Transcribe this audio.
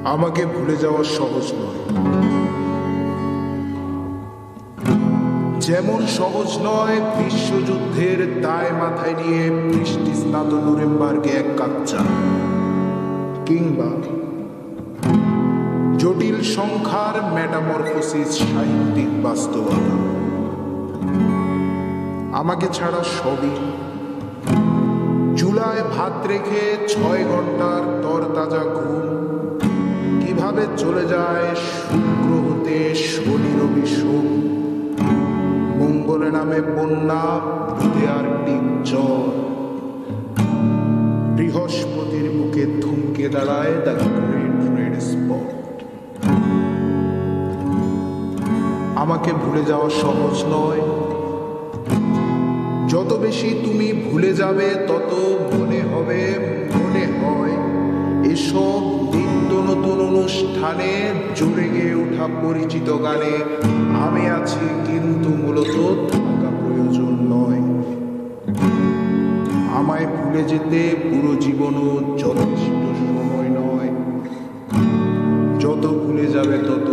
আমাকে ভুলে যাওয়া সহজ নয়, যেমন সহজ নয় বিশ্বযুদ্ধের দায় মাথায় নিয়ে বৃষ্টি স্নাত নুরেমবার্গে এক কাপ চা, কিংবা জটিল সংখ্যার মেটামরফোসিস সাহিত্যিক বাস্তবতা। আমাকে ছাড়া সবই চুলায় ভাত রেখে 6 ঘন্টার তরতাজা ঘুম কিভাবে চলে যায় শুক্র হতে শনি রবি সোম, মঙ্গলে নামে বন্যা, বুধে আর্কটিক জ্বর, বৃহস্পতির বুকে থমকে দাঁড়ায় দ্য গ্রেট রেড স্পট। আমাকে ভুলে যাওয়া সহজ নয়, যত বেশি তুমি ভুলে যাবে তত মনে হবে, মনে হয় এসব নিত্য নতুন অনুষ্ঠানে জোরে গেয়ে ওঠা পরিচিত গানে আমি আছি, কিন্তু মূলত থাকা প্রয়োজন নয়। আমায় ভুলে যেতে পুরো জীবনও যথেষ্ট সময় নয়, যত ভুলে যাবে তত